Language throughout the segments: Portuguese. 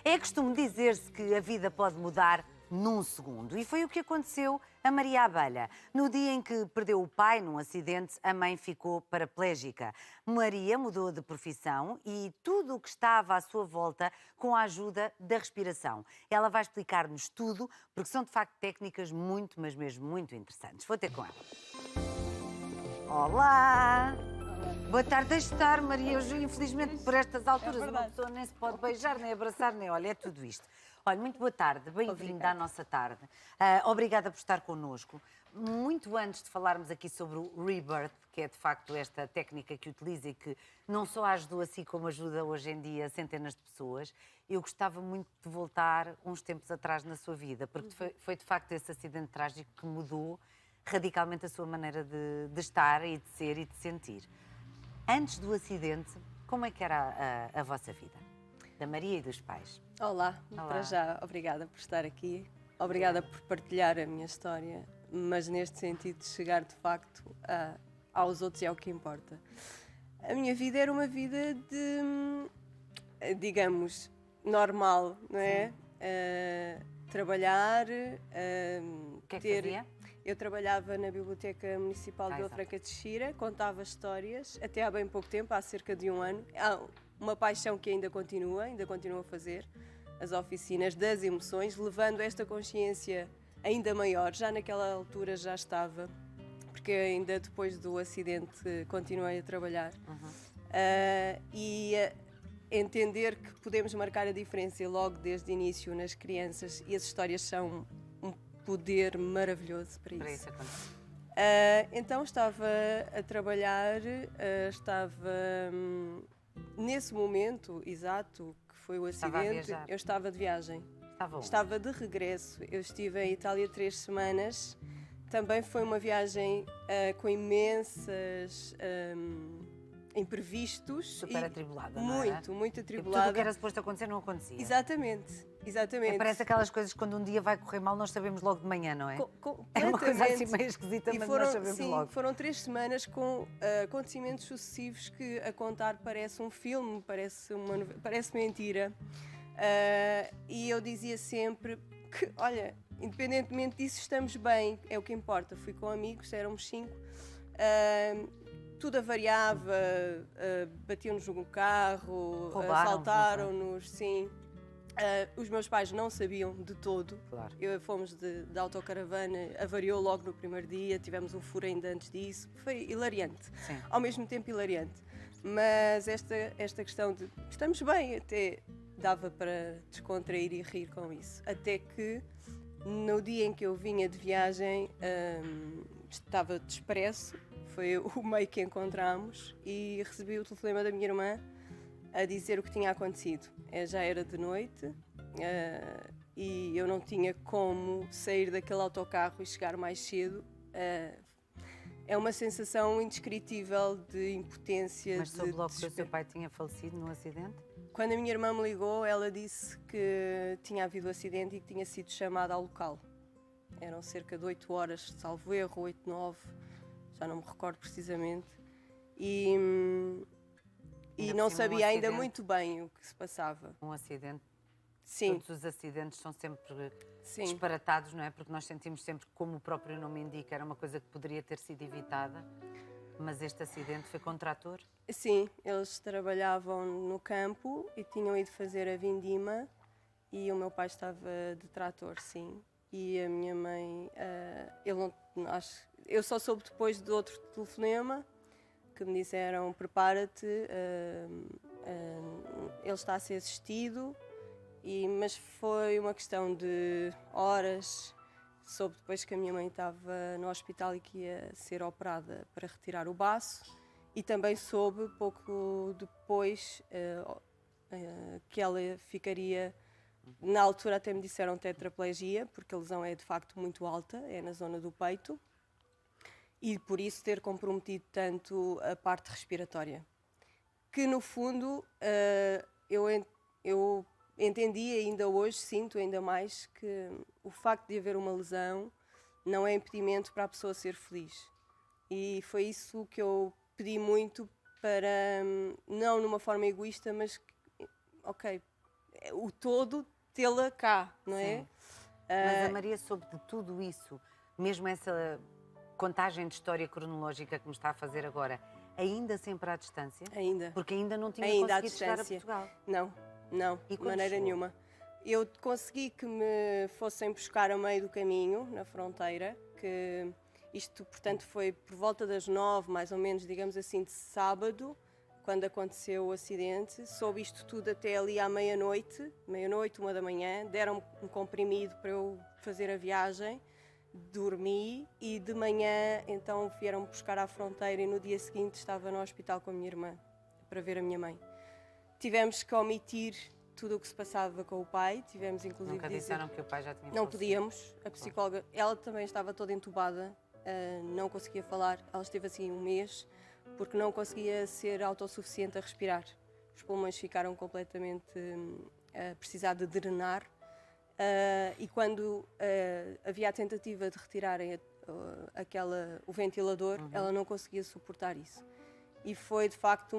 É costume dizer-se que a vida pode mudar num segundo. E foi o que aconteceu a Maria Abelha. No dia em que perdeu o pai num acidente, a mãe ficou paraplégica. Maria mudou de profissão e tudo o que estava à sua volta com a ajuda da respiração. Ela vai explicar-nos tudo, porque são de facto técnicas muito, mas mesmo muito interessantes. Vou ter com ela. Olá! Boa tarde, deixe estar, Maria. Hoje, infelizmente, por estas alturas, uma pessoa nem se pode beijar, nem abraçar, nem olha, é tudo isto. Olha, muito boa tarde, bem-vinda à nossa tarde. Obrigada por estar connosco. Muito antes de falarmos aqui sobre o Rebirth, que é de facto esta técnica que utiliza e que não só ajudou assim como ajuda hoje em dia centenas de pessoas, eu gostava muito de voltar uns tempos atrás na sua vida, porque foi de facto esse acidente trágico que mudou radicalmente a sua maneira de estar e de ser e de sentir. Antes do acidente, como é que era a vossa vida? Da Maria e dos pais. Olá, para já, obrigada por estar aqui, obrigada por partilhar a minha história, mas neste sentido de chegar de facto aos outros é o que importa. A minha vida era uma vida de, digamos, normal, não é? Trabalhar, O que é que fazia? Eu trabalhava na Biblioteca Municipal de Vila Franca de Xira, contava histórias, até há bem pouco tempo, há cerca de um ano. Há uma paixão que ainda continua a fazer, as oficinas das emoções, levando esta consciência ainda maior. Já naquela altura já estava, porque ainda depois do acidente continuei a trabalhar. Entender que podemos marcar a diferença logo desde o início nas crianças, e as histórias são um poder maravilhoso para isso. Então estava a trabalhar, nesse momento exato que foi o acidente, eu estava de viagem. Estava de regresso. Eu estive em Itália 3 semanas. Também foi uma viagem com imensas imprevistos. Super atribulada, não é? Muito atribulada. Tudo o que era suposto acontecer não acontecia. Exatamente. Parece aquelas coisas que quando um dia vai correr mal nós sabemos logo de manhã, não é? É uma coisa assim meio esquisita, mas nós sabemos logo. Foram 3 semanas com acontecimentos sucessivos que a contar parece um filme, parece mentira. E eu dizia sempre que, olha, independentemente disso, estamos bem, é o que importa. Fui com amigos, éramos 5. Tudo avariava, batiam-nos no carro, assaltaram-nos, sim. Os meus pais não sabiam de todo. Claro. Fomos de autocaravana, avariou logo no primeiro dia, tivemos um furo ainda antes disso. Foi hilariante, sim. Ao mesmo tempo hilariante. Mas esta questão de estamos bem, até dava para descontrair e rir com isso. Até que no dia em que eu vinha de viagem, estava de expresso, foi o meio que encontramos, e recebi o telefonema da minha irmã a dizer o que tinha acontecido. Já era de noite e eu não tinha como sair daquele autocarro e chegar mais cedo. É uma sensação indescritível de impotência. Mas soube logo que o seu pai tinha falecido no acidente? Quando a minha irmã me ligou, ela disse que tinha havido acidente e que tinha sido chamada ao local. Eram cerca de 8 horas, salvo erro, 8, 9, já não me recordo precisamente. E não sabia ainda muito bem o que se passava. Um acidente? Sim. Todos os acidentes são sempre disparatados, não é? Porque nós sentimos sempre, como o próprio nome indica, era uma coisa que poderia ter sido evitada. Mas este acidente foi com um trator? Sim, eles trabalhavam no campo e tinham ido fazer a vindima, e o meu pai estava de trator, sim. E a minha mãe, eu só soube depois de outro telefonema, que me disseram: prepara-te, ele está a ser assistido, mas foi uma questão de horas. Soube depois que a minha mãe estava no hospital e que ia ser operada para retirar o baço, e também soube pouco depois que ela ficaria, na altura até me disseram tetraplegia, porque a lesão é de facto muito alta, é na zona do peito, e por isso ter comprometido tanto a parte respiratória. Que no fundo eu entendi, e ainda hoje sinto ainda mais, que o facto de haver uma lesão não é impedimento para a pessoa ser feliz. E foi isso que eu pedi muito, para, não numa forma egoísta, mas ok, o todo tê-la cá, não é? Sim. Mas a Maria soube de tudo isso, mesmo essa contagem de história cronológica que me está a fazer agora, ainda sempre à distância? Ainda. Porque ainda não tinha Ainda à conseguido chegar a distância. Portugal. Não, E de quando maneira chegou? nenhuma. Eu consegui que me fossem buscar a meio do caminho, na fronteira, que isto, portanto, foi por volta das 9, mais ou menos, digamos assim, de sábado, quando aconteceu o acidente. Soube isto tudo até ali à meia-noite, 1h, deram-me um comprimido para eu fazer a viagem, dormi e de manhã então vieram-me buscar à fronteira e no dia seguinte estava no hospital com a minha irmã, para ver a minha mãe. Tivemos que omitir tudo o que se passava com o pai, tivemos inclusive Nunca disseram que o pai já tinha não falecido? podíamos, a psicóloga, ela também estava toda entubada, não conseguia falar, ela esteve assim um mês, porque não conseguia ser autossuficiente a respirar. Os pulmões ficaram completamente a precisar de drenar, e quando havia a tentativa de retirarem o ventilador, ela não conseguia suportar isso. E foi de facto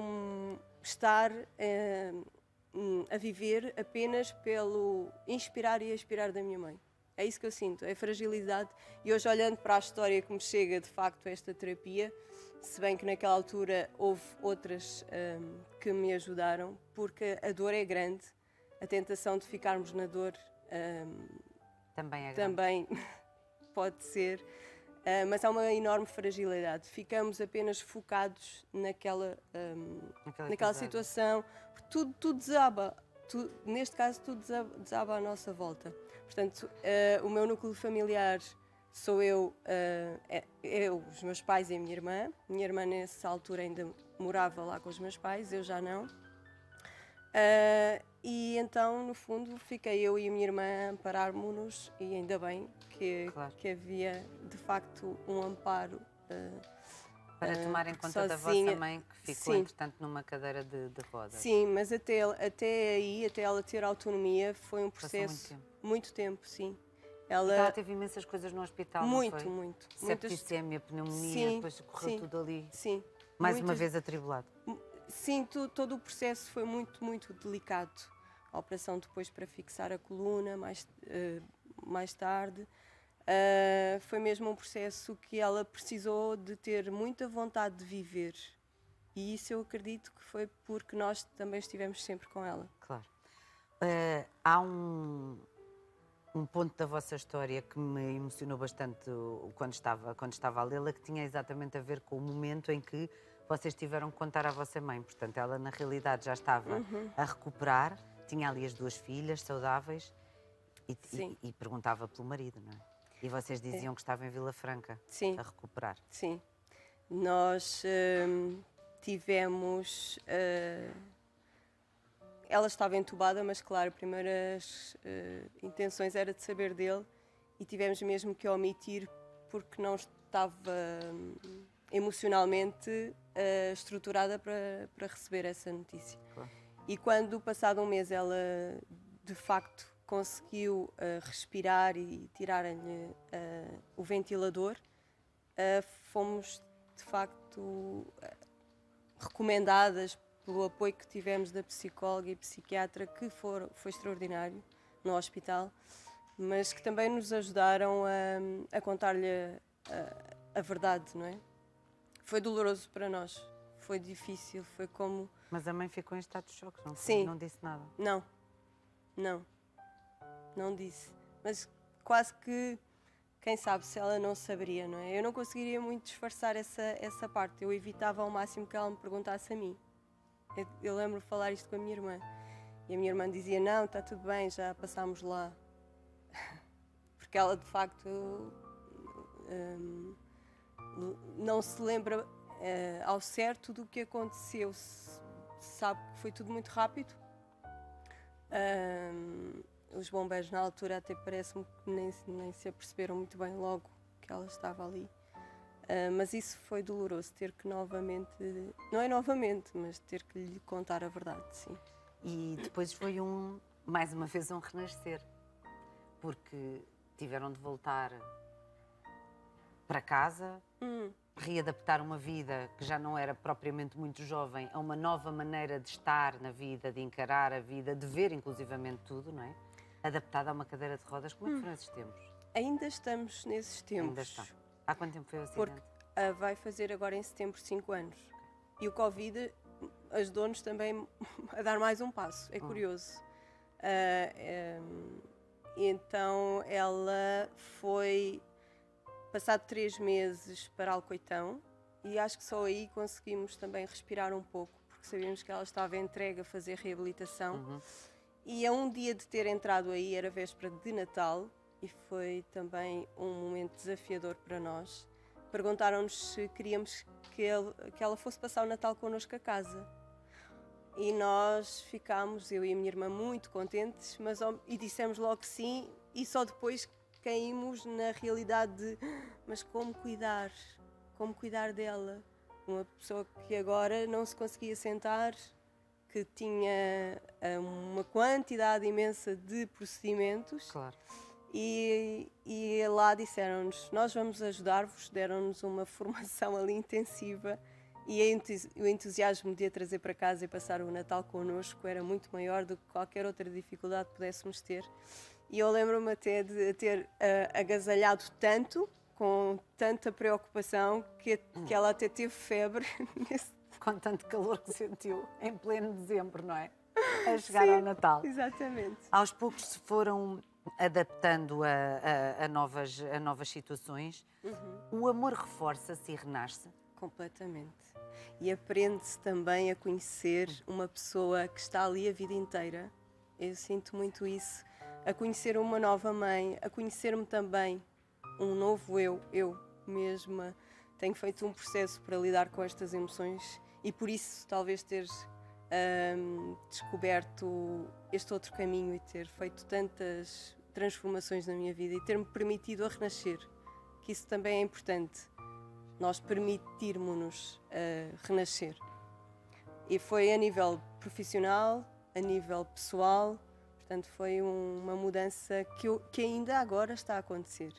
estar a viver apenas pelo inspirar e expirar da minha mãe. É isso que eu sinto, é fragilidade. E hoje, olhando para a história que me chega de facto esta terapia, se bem que naquela altura houve outras que me ajudaram, porque a dor é grande, a tentação de ficarmos na dor Também é grande. também pode ser, mas há uma enorme fragilidade. Ficamos apenas focados naquela situação, porque tudo desaba. Neste caso, tudo desaba à nossa volta. Portanto, o meu núcleo familiar sou eu, os meus pais e a minha irmã. Minha irmã, nessa altura, ainda morava lá com os meus pais, eu já não. E então, no fundo, fiquei eu e a minha irmã a amparar-nos-nos, e ainda bem que havia, de facto, um amparo. Para tomar em conta sozinha. da vossa mãe, que ficou, Sim. entretanto, numa cadeira de rodas. Sim, mas até ela ter autonomia, foi um processo. Muito tempo, sim. Ela teve imensas coisas no hospital, não foi? Muito. Septicemia, pneumonia, depois correu tudo ali. Sim. Mais uma vez atribulado. Sim, todo o processo foi muito delicado. A operação depois para fixar a coluna, mais tarde. Foi mesmo um processo que ela precisou de ter muita vontade de viver. E isso eu acredito que foi porque nós também estivemos sempre com ela. Claro. Há um ponto da vossa história que me emocionou bastante quando estava a lê-la, que tinha exatamente a ver com o momento em que vocês tiveram que contar à vossa mãe. Portanto, ela na realidade já estava a recuperar, tinha ali as 2 filhas saudáveis e perguntava pelo marido, não é? E vocês diziam que estava em Vila Franca a recuperar. Sim. Nós tivemos... ela estava entubada, mas claro, as primeiras intenções era de saber dele e tivemos mesmo que omitir porque não estava emocionalmente estruturada para receber essa notícia. Claro. E quando, passado um mês, ela de facto conseguiu respirar e tirar-lhe o ventilador, fomos de facto recomendadas pelo apoio que tivemos da psicóloga e psiquiatra, que foi extraordinário no hospital, mas que também nos ajudaram a contar-lhe a verdade, não é? Foi doloroso para nós, foi difícil, foi como... Mas a mãe ficou em estado de choque, não foi? Sim. Não disse nada? Não disse. Mas quase que, quem sabe se ela não saberia, não é? Eu não conseguiria muito disfarçar essa parte, eu evitava ao máximo que ela me perguntasse a mim. Eu lembro de falar isto com a minha irmã. E a minha irmã dizia, não, está tudo bem, já passámos lá. Porque ela, de facto, não se lembra ao certo do que aconteceu. Sabe que foi tudo muito rápido. Os bombeiros, na altura, até parece-me que nem se aperceberam muito bem logo que ela estava ali. Mas isso foi doloroso, ter que novamente, não é novamente, mas ter que lhe contar a verdade, sim. E depois foi mais uma vez um renascer, porque tiveram de voltar para casa readaptar uma vida que já não era propriamente muito jovem a uma nova maneira de estar na vida, de encarar a vida, de ver inclusivamente tudo, não é? Adaptada a uma cadeira de rodas. Como é que foram esses tempos? Ainda estamos nesses tempos. Ainda está. Há quanto tempo foi o acidente? Porque vai fazer agora em setembro 5 anos. E o Covid ajudou-nos também a dar mais um passo. É curioso. Então ela foi, passado 3 meses, para Alcoitão, e acho que só aí conseguimos também respirar um pouco, porque sabíamos que ela estava entregue a fazer reabilitação. E a um dia de ter entrado aí, era véspera de Natal, e foi também um momento desafiador para nós. Perguntaram-nos se queríamos que ela fosse passar o Natal connosco a casa. E nós ficámos, eu e a minha irmã, muito contentes, e dissemos logo que sim, e só depois caímos na realidade de mas como cuidar dela? Uma pessoa que agora não se conseguia sentar, que tinha uma quantidade imensa de procedimentos. Claro. E lá disseram-nos, nós vamos ajudar-vos, deram-nos uma formação ali intensiva, e o entusiasmo de a trazer para casa e passar o Natal connosco era muito maior do que qualquer outra dificuldade que pudéssemos ter. E eu lembro-me até de ter agasalhado tanto, com tanta preocupação, que ela até teve febre. Com tanto calor que sentiu em pleno dezembro, não é? A chegar ao Natal. Exatamente. Aos poucos se foram adaptando a novas situações. O amor reforça-se e renasce. Completamente. E aprende-se também a conhecer uma pessoa que está ali a vida inteira. Eu sinto muito isso. A conhecer uma nova mãe, a conhecer-me também um novo eu mesma. Tenho feito um processo para lidar com estas emoções e por isso talvez ter descoberto este outro caminho e ter feito tantas transformações na minha vida e ter-me permitido a renascer, que isso também é importante. Nós permitirmos-nos renascer. E foi a nível profissional, a nível pessoal, portanto foi uma mudança que ainda agora está a acontecer.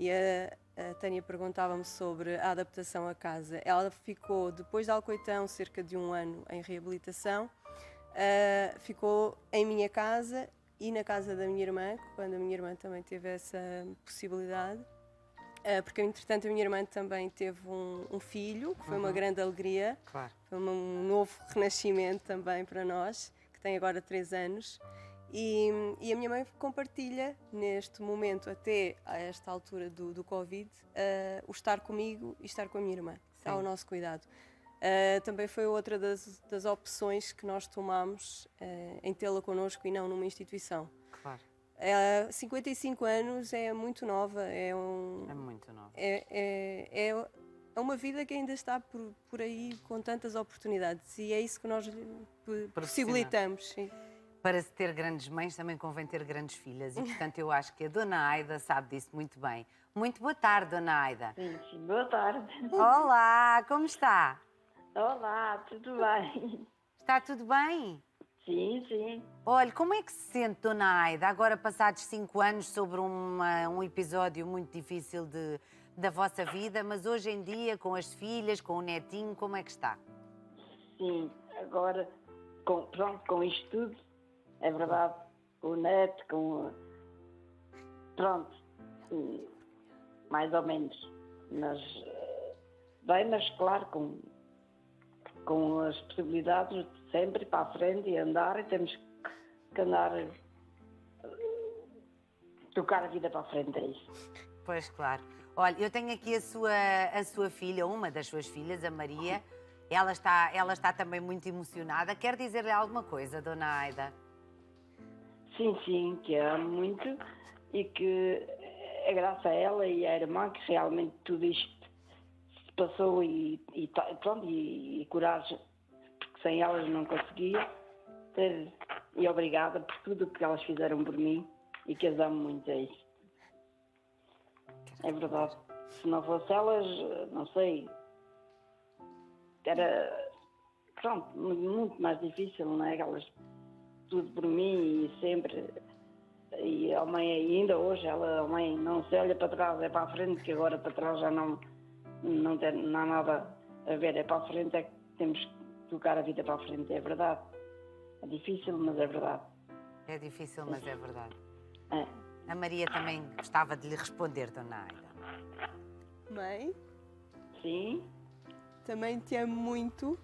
E a Tânia perguntava-me sobre a adaptação à casa. Ela ficou, depois de Alcoitão, cerca de 1 ano em reabilitação, ficou em minha casa e na casa da minha irmã, quando a minha irmã também teve essa possibilidade. Porque, entretanto, a minha irmã também teve um filho, que foi uma grande alegria. Claro. Foi um novo renascimento também para nós, que tem agora 3 anos. E a minha mãe compartilha, neste momento, até a esta altura do Covid, o estar comigo e estar com a minha irmã. Está ao nosso cuidado. Também foi outra das opções que nós tomámos em tê-la connosco e não numa instituição. Claro. 55 anos é muito nova, É muito nova. é uma vida que ainda está por aí com tantas oportunidades e é isso que nós possibilitamos. Sim. Para se ter grandes mães também convém ter grandes filhas e, portanto, eu acho que a Dona Aida sabe disso muito bem. Muito boa tarde, Dona Aida. Sim, boa tarde. Olá, como está? Olá, tudo bem? Está tudo bem? Sim, sim. Olha, como é que se sente, Dona Aida, agora passados 5 anos sobre um episódio muito difícil da vossa vida, mas hoje em dia, com as filhas, com o netinho, como é que está? Sim, agora, com isto tudo, é verdade, com o neto, pronto, mais ou menos. Mas, bem, mas claro, com as possibilidades de sempre ir para a frente e andar, e temos que andar, tocar a vida para a frente, é isso. Pois, claro. Olha, eu tenho aqui a sua filha, uma das suas filhas, a Maria. Ela está também muito emocionada. Quer dizer-lhe alguma coisa, Dona Aida? Sim, que amo muito e que é graças a ela e à irmã que realmente tudo isto se passou e coragem, porque sem elas não conseguia ter, e obrigada por tudo o que elas fizeram por mim e que as amo muito, é isso. É verdade. Se não fosse elas, não sei, era, muito mais difícil, não é? Elas tudo por mim e sempre. E a mãe, ainda hoje, a mãe não se olha para trás, é para a frente, que agora para trás já não não há nada a ver, é para a frente, é que temos que tocar a vida para a frente, é verdade. É difícil, mas é verdade. É difícil, mas é verdade. É. A Maria também gostava de lhe responder, Dona Aida. Mãe, Sim, também te amo muito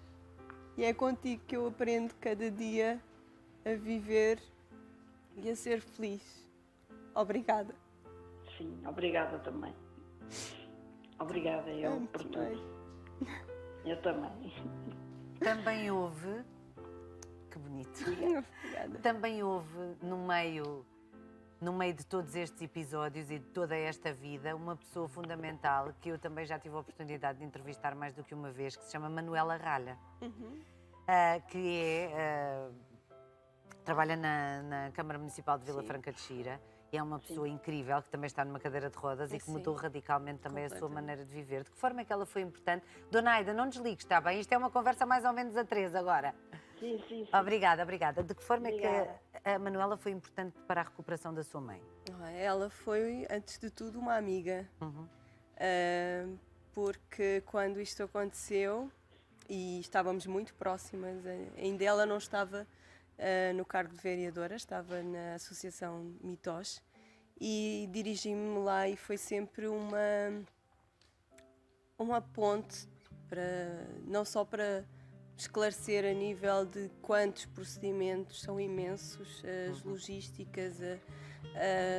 e é contigo que eu aprendo cada dia a viver e a ser feliz. Obrigada. sim, obrigada também. Obrigada eu Amo-te, por tudo. mãe. Eu também. Também houve... Que bonito. Obrigada. Também houve, no meio de todos estes episódios e de toda esta vida, uma pessoa fundamental que eu também já tive a oportunidade de entrevistar mais do que uma vez, que se chama Manuela Ralha, que trabalha na Câmara Municipal de Vila Franca de Xira. E é uma pessoa incrível, que também está numa cadeira de rodas e que mudou radicalmente também a sua maneira de viver. De que forma é que ela foi importante? Dona Aida, não desligue, está bem? Isto é uma conversa mais ou menos a três agora. Sim, sim, sim. Obrigada, obrigada. De que forma Obrigada. é que a Manuela foi importante para a recuperação da sua mãe? Ela foi, antes de tudo, uma amiga. Porque quando isto aconteceu, e estávamos muito próximas, ainda ela não estava no cargo de vereadora, estava na Associação Mitos, e dirigi-me lá e foi sempre uma ponte, não só para esclarecer a nível de quantos procedimentos são imensos, as logísticas,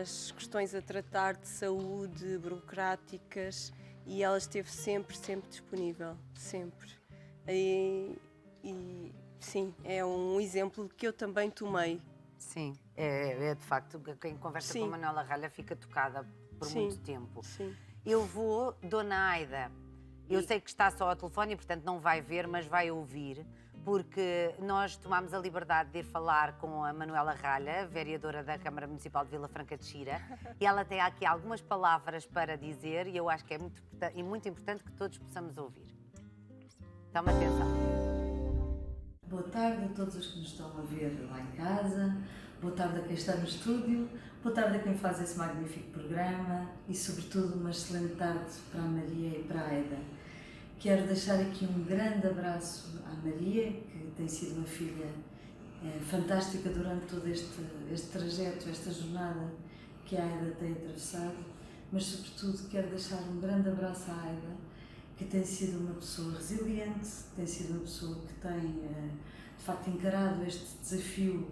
as questões a tratar de saúde, burocráticas, e ela esteve sempre disponível, sempre. E sim, é um exemplo que eu também tomei. Sim, é de facto, quem conversa com a Manuela Ralha fica tocada por muito tempo. Sim. Eu vou, Dona Aida, eu sei que está só ao telefone e portanto não vai ver, mas vai ouvir, porque nós tomámos a liberdade de ir falar com a Manuela Ralha, vereadora da Câmara Municipal de Vila Franca de Xira, e ela tem aqui algumas palavras para dizer e eu acho que é muito importante que todos possamos ouvir. Toma atenção. Boa tarde a todos os que nos estão a ver lá em casa, boa tarde a quem está no estúdio, boa tarde a quem faz esse magnífico programa e, sobretudo, uma excelente tarde para a Maria e para a Aida. Quero deixar aqui um grande abraço à Maria, que tem sido uma filha fantástica durante todo este trajeto, esta jornada que a Aida tem atravessado, mas, sobretudo, quero deixar um grande abraço à Aida, que tem sido uma pessoa resiliente, tem sido uma pessoa que tem, de facto, encarado este desafio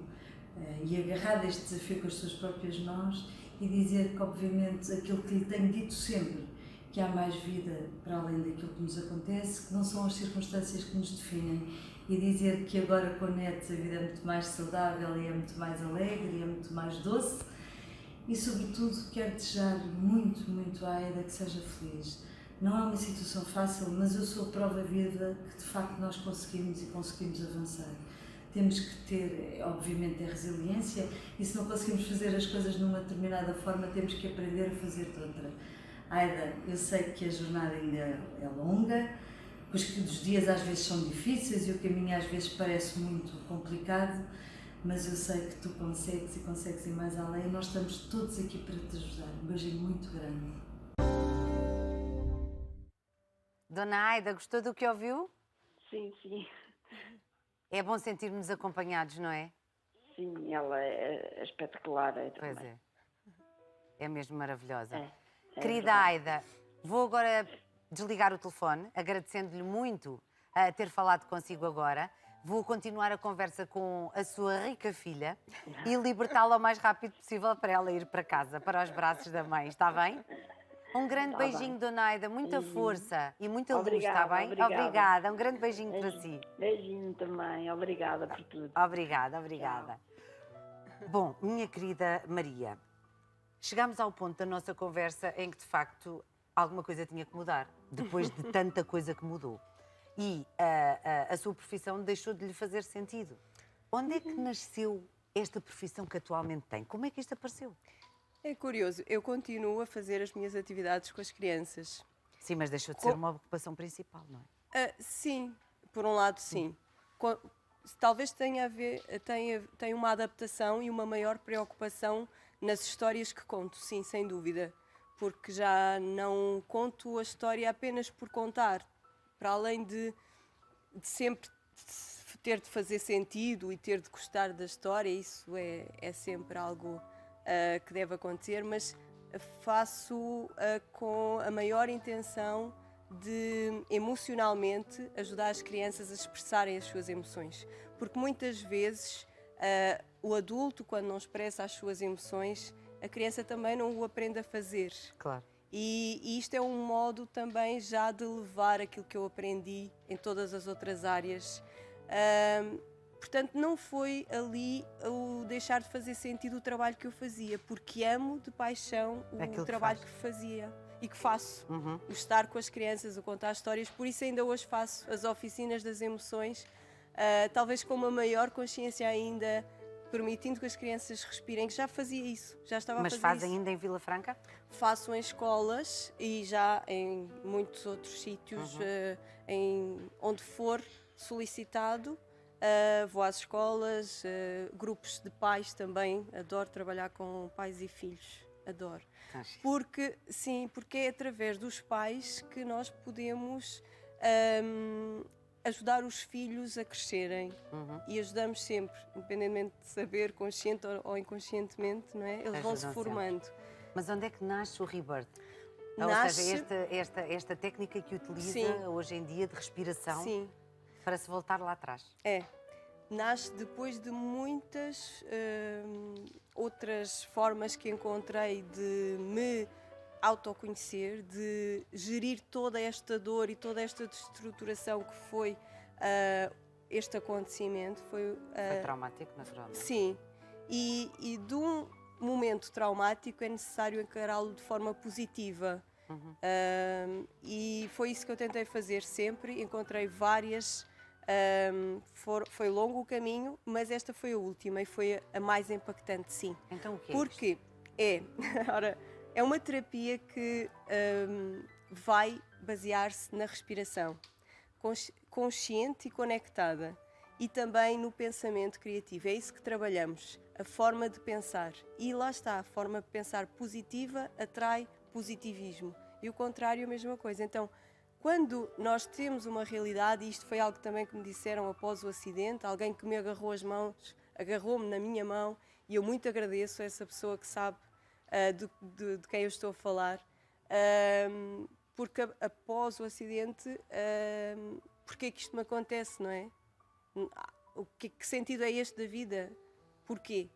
e agarrado este desafio com as suas próprias mãos e dizer que, obviamente, aquilo que lhe tenho dito sempre, que há mais vida para além daquilo que nos acontece, que não são as circunstâncias que nos definem, e dizer que agora com a NET a vida é muito mais saudável e é muito mais alegre e é muito mais doce, e, sobretudo, quero desejar muito, muito à Aida que seja feliz. Não é uma situação fácil, mas eu sou a prova viva que, de facto, nós conseguimos e conseguimos avançar. Temos que ter, obviamente, a resiliência, e se não conseguimos fazer as coisas numa determinada forma, temos que aprender a fazer de outra. Aida, eu sei que a jornada ainda é longa, que os dias às vezes são difíceis e o caminho às vezes parece muito complicado, mas eu sei que tu consegues e consegues ir mais além, e nós estamos todos aqui para te ajudar. Um beijinho muito grande. Dona Aida, gostou do que ouviu? Sim, sim. É bom sentirmos acompanhados, não é? Sim, ela é espetacular. Pois é. É mesmo maravilhosa. Querida Aida, vou agora desligar o telefone, agradecendo-lhe muito a ter falado consigo agora. Vou continuar a conversa com a sua rica filha e libertá-la o mais rápido possível para ela ir para casa, para os braços da mãe, está bem? Um grande beijinho, Dona Aida, muita força e muita luz, está bem? Obrigada. Um grande beijinho para si. Beijinho também, obrigada por tudo. Obrigada. Bom, minha querida Maria, chegámos ao ponto da nossa conversa em que, de facto, alguma coisa tinha que mudar, depois de tanta coisa que mudou. E a sua profissão deixou de lhe fazer sentido. Onde é que nasceu esta profissão que atualmente tem? Como é que isto apareceu? É curioso, eu continuo a fazer as minhas atividades com as crianças. Sim, mas deixou de ser uma ocupação principal, não é? Sim, por um lado sim. Talvez tenha uma adaptação e uma maior preocupação nas histórias que conto, sim, sem dúvida. porque já não conto a história apenas por contar, para além de sempre ter de fazer sentido e ter de gostar da história, isso é sempre algo que deve acontecer, mas faço com a maior intenção de emocionalmente ajudar as crianças a expressarem as suas emoções, porque muitas vezes o adulto, quando não expressa as suas emoções, a criança também não o aprende a fazer. Claro. E isto é um modo também já de levar aquilo que eu aprendi em todas as outras áreas. Portanto, não foi ali o deixar de fazer sentido o trabalho que eu fazia, porque amo de paixão o trabalho que fazia e que faço. O estar com as crianças, o contar histórias, por isso ainda hoje faço as oficinas das emoções, talvez com uma maior consciência ainda, permitindo que as crianças respirem, que já fazia isso, já estava a fazer isso. Mas faz ainda em Vila Franca? Faço em escolas e já em muitos outros sítios, onde for solicitado. Vou às escolas, grupos de pais também, adoro trabalhar com pais e filhos, adoro. Porque é através dos pais que nós podemos ajudar os filhos a crescerem e ajudamos sempre, independentemente de saber, consciente ou inconscientemente, não é? Eles vão se formando. Mas onde é que nasce o Rebirth? Nasce... Ou seja, esta técnica que utiliza hoje em dia de respiração para se voltar lá atrás. Nasce depois de muitas outras formas que encontrei de me autoconhecer, de gerir toda esta dor e toda esta destruturação que foi este acontecimento. Foi traumático, naturalmente. Sim. E de um momento traumático é necessário encará-lo de forma positiva. E foi isso que eu tentei fazer sempre. Encontrei várias... foi longo o caminho, mas esta foi a última e foi a mais impactante, sim. Então o que é Porque é uma terapia que vai basear-se na respiração, consciente e conectada, e também no pensamento criativo. É isso que trabalhamos, a forma de pensar. E lá está, a forma de pensar positiva atrai positivismo. E o contrário, a mesma coisa. Então, quando nós temos uma realidade, e isto foi algo também que me disseram após o acidente, alguém que me agarrou as mãos, agarrou-me na minha mão, e eu muito agradeço a essa pessoa que sabe de quem eu estou a falar, porque após o acidente, porque é que isto me acontece, não é? Que sentido é este da vida? Porquê?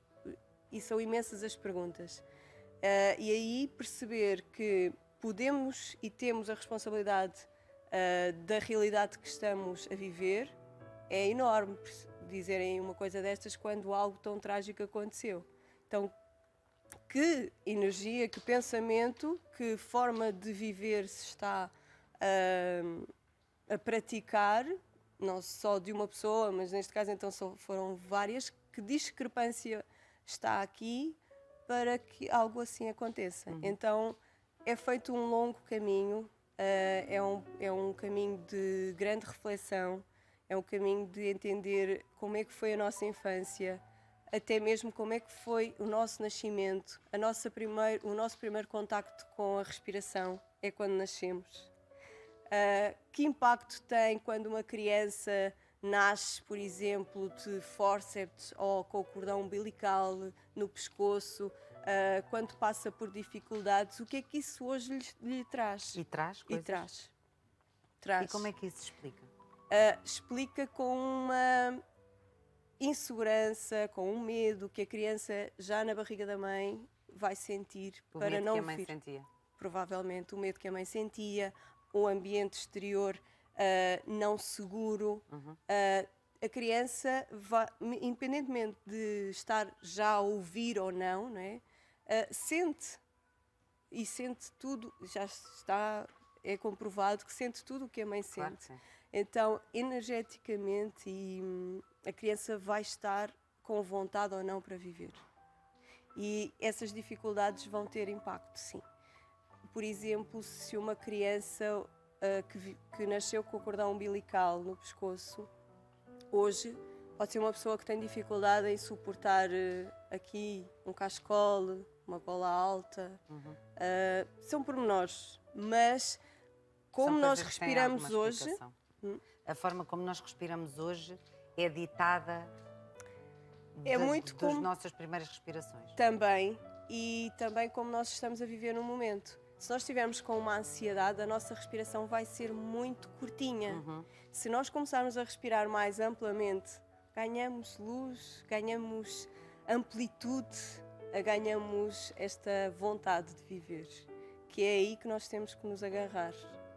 E são imensas as perguntas. E aí perceber que podemos e temos a responsabilidade da realidade que estamos a viver é enorme. Dizerem uma coisa destas quando algo tão trágico aconteceu. Então, que energia, que pensamento, que forma de viver se está a praticar, não só de uma pessoa, mas neste caso então foram várias, que discrepância está aqui para que algo assim aconteça. Então, é feito um longo caminho, é um caminho de grande reflexão, é um caminho de entender como é que foi a nossa infância, até mesmo como é que foi o nosso nascimento, o nosso primeiro contacto com a respiração é quando nascemos. Que impacto tem quando uma criança nasce, por exemplo, de fórceps ou com o cordão umbilical no pescoço, quando passa por dificuldades, o que é que isso hoje lhe traz? E traz coisas? Traz. E como é que isso se explica? Explica com uma insegurança, com um medo que a criança já na barriga da mãe vai sentir para não vir. O medo que a mãe sentia? Provavelmente o medo que a mãe sentia, o ambiente exterior não seguro. A criança, independentemente de estar já a ouvir ou não, é? Sente tudo, já está, é comprovado que sente tudo o que a mãe sente. Claro, então, energeticamente, a criança vai estar com vontade ou não para viver. E essas dificuldades vão ter impacto, sim. Por exemplo, se uma criança que nasceu com o cordão umbilical no pescoço, hoje pode ser uma pessoa que tem dificuldade em suportar aqui um cascole, uma gola alta, São pormenores, mas como São nós coisas que têm respiramos alguma hoje... explicação. A forma como nós respiramos hoje é ditada É muito das como- nossas primeiras respirações. Também, e também como nós estamos a viver no momento. Se nós estivermos com uma ansiedade, a nossa respiração vai ser muito curtinha. Se nós começarmos a respirar mais amplamente, ganhamos luz, ganhamos amplitude, ganhamos esta vontade de viver, que é aí que nós temos que nos agarrar,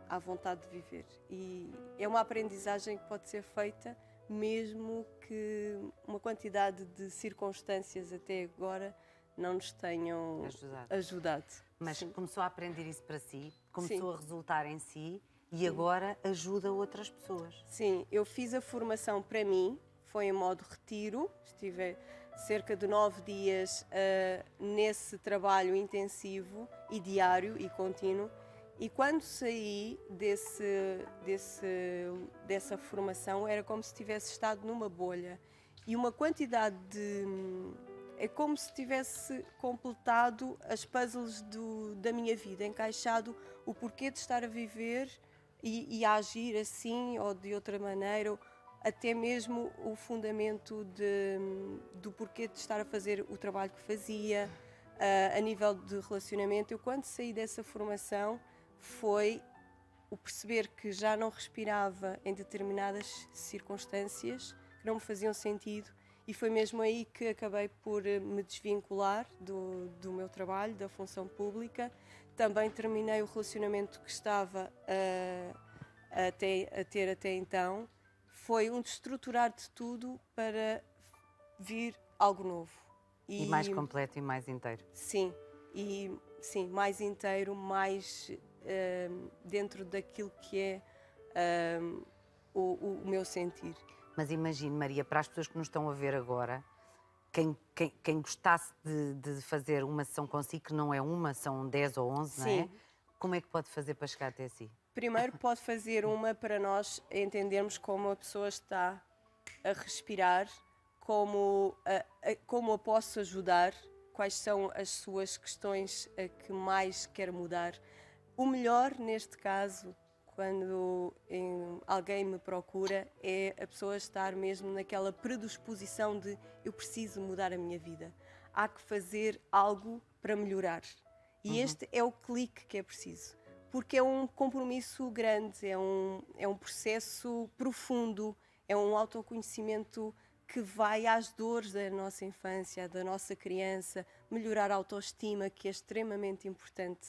à vontade de viver. E é uma aprendizagem que pode ser feita mesmo que uma quantidade de circunstâncias até agora não nos tenham ajudado. Mas Sim. começou a aprender isso para si, começou Sim. a resultar em si e agora ajuda outras pessoas. Sim, eu fiz a formação para mim, foi em modo retiro, estive cerca de 9 dias nesse trabalho intensivo e diário e contínuo. E quando saí dessa formação era como se tivesse estado numa bolha. E uma quantidade de... É como se tivesse completado as puzzles da minha vida, encaixado o porquê de estar a viver e a agir assim ou de outra maneira, até mesmo o fundamento do porquê de estar a fazer o trabalho que fazia, a nível de relacionamento. Eu, quando saí dessa formação, foi o perceber que já não respirava em determinadas circunstâncias que não me faziam sentido, e foi mesmo aí que acabei por me desvincular do meu trabalho, da função pública. Também terminei o relacionamento que estava a ter até então. Foi um destruturar de tudo para vir algo novo. E mais completo e mais inteiro. Sim, mais inteiro, mais dentro daquilo que é o meu sentir. Mas imagine, Maria, para as pessoas que nos estão a ver agora, quem gostasse de fazer uma sessão consigo, que não é uma, são 10 ou 11, não é? Sim. Como é que pode fazer para chegar até si? Primeiro pode fazer uma para nós entendermos como a pessoa está a respirar, como a posso ajudar, quais são as suas questões a que mais quer mudar. O melhor neste caso, quando alguém me procura, é a pessoa estar mesmo naquela predisposição de eu preciso mudar a minha vida. Há que fazer algo para melhorar. E este é o clique que é preciso. Porque é um compromisso grande, é um processo profundo, é um autoconhecimento que vai às dores da nossa infância, da nossa criança, melhorar a autoestima, que é extremamente importante.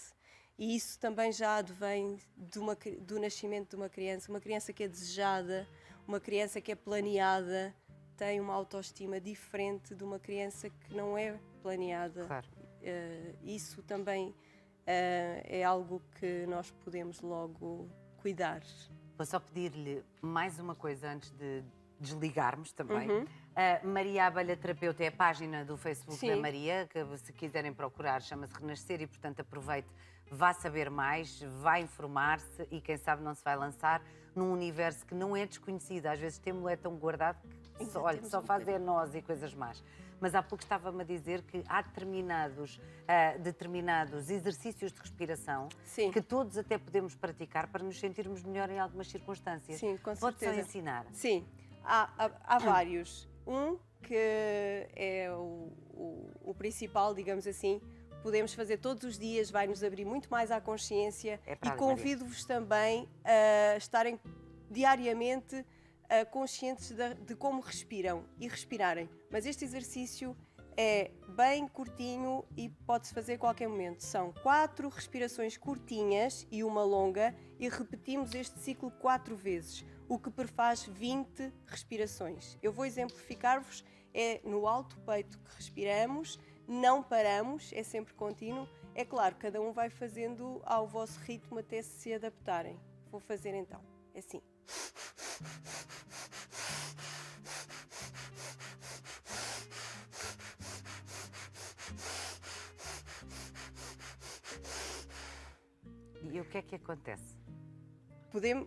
E isso também já advém do nascimento de uma criança que é desejada, uma criança que é planeada, tem uma autoestima diferente de uma criança que não é planeada. Claro. Isso também é algo que nós podemos logo cuidar. Vou só pedir-lhe mais uma coisa antes de desligarmos também. Maria Abelha Terapeuta é a página do Facebook Sim. da Maria, que se quiserem procurar chama-se Renascer e, portanto, aproveite, vá saber mais, vá informar-se e, quem sabe, não se vai lançar num universo que não é desconhecido. Às vezes temos-lo é tão guardado que só faz é nós e coisas más. Mas há pouco estava-me a dizer que há determinados exercícios de respiração Sim. que todos até podemos praticar para nos sentirmos melhor em algumas circunstâncias. Sim, com Pode só certeza. ensinar. Sim, há vários. Um que é o principal, digamos assim, podemos fazer todos os dias, vai nos abrir muito mais à consciência. É para E ali, convido-vos também a estarem diariamente conscientes de como respiram e respirarem. Mas este exercício é bem curtinho e pode-se fazer a qualquer momento. São 4 respirações curtinhas e uma longa e repetimos este ciclo 4 vezes, o que prefaz 20 respirações. Eu vou exemplificar-vos, é no alto peito que respiramos, não paramos, é sempre contínuo. É claro, cada um vai fazendo ao vosso ritmo até se adaptarem. Vou fazer então, é assim. E o que é que acontece?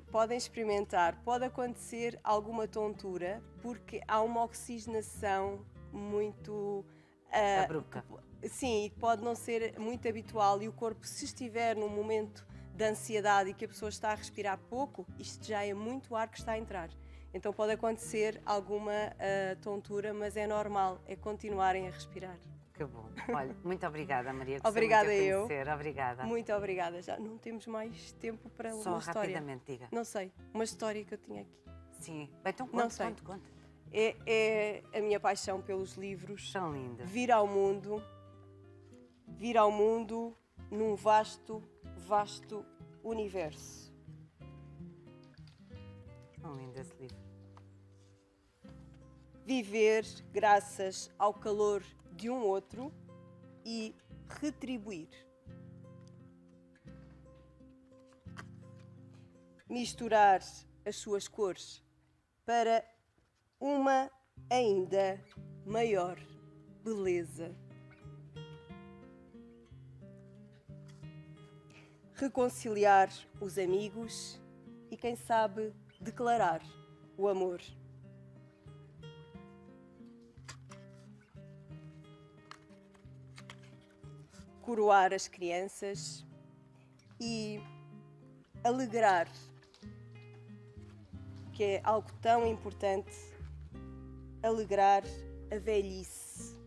Podem experimentar, pode acontecer alguma tontura, porque há uma oxigenação muito Abrupta. Sim, e que pode não ser muito habitual, e o corpo, se estiver num momento de ansiedade e que a pessoa está a respirar pouco, isto já é muito ar que está a entrar. Então pode acontecer alguma tontura, mas é normal, é continuarem a respirar. Que bom. Olha, muito obrigada, Maria. Obrigada muito a eu. conhecer. Obrigada. Muito obrigada. Já não temos mais tempo para Só uma história. rapidamente, diga. Não sei, uma história que eu tinha aqui. Sim. Bem, então Não conte, sei. conte. É a minha paixão pelos livros. Tão linda. Vir ao mundo num vasto, vasto universo. Tão lindo esse livro. Viver graças ao calor de um outro e retribuir. Misturar as suas cores para uma ainda maior beleza. Reconciliar os amigos e, quem sabe, declarar o amor. Coroar as crianças e alegrar, que é algo tão importante, alegrar a velhice.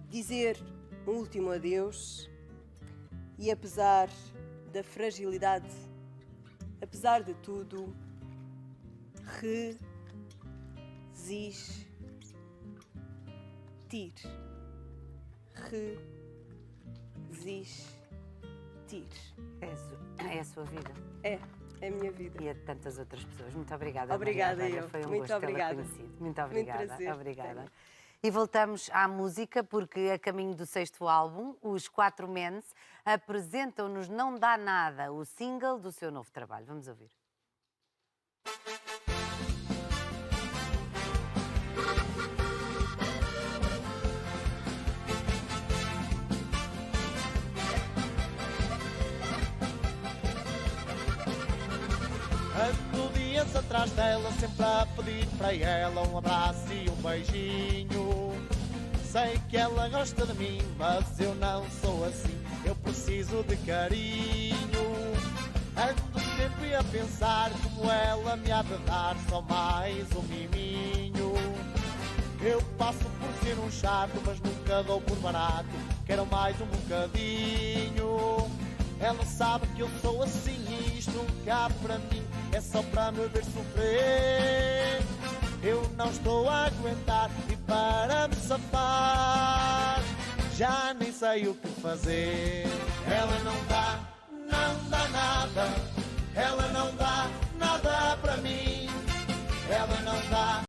Dizer um último adeus e, apesar da fragilidade, apesar de tudo, resistir. Resistir. É a sua vida. É a minha vida. E a de tantas outras pessoas. Muito obrigada, Obrigada, Maria. eu. Foi um Muito gosto tê-la obrigada. conhecido. Muito obrigada. prazer, Obrigada. Tânia. E voltamos à música, porque a caminho do 6º álbum, os Quatro Men's apresentam-nos Não Dá Nada, o single do seu novo trabalho. Vamos ouvir. Ando dias atrás dela, sempre a pedir para ela um abraço e um beijinho. Sei que ela gosta de mim, mas eu não sou assim, eu preciso de carinho. Ando sempre a pensar como ela me há de dar só mais um miminho. Eu passo por ser um chato, mas nunca dou por barato, quero mais um bocadinho. Ela sabe que eu sou assim e isto nunca para mim é só para me ver sofrer. Eu não estou a aguentar e para me safar já nem sei o que fazer. Ela não dá nada, ela não dá nada para mim. Ela não dá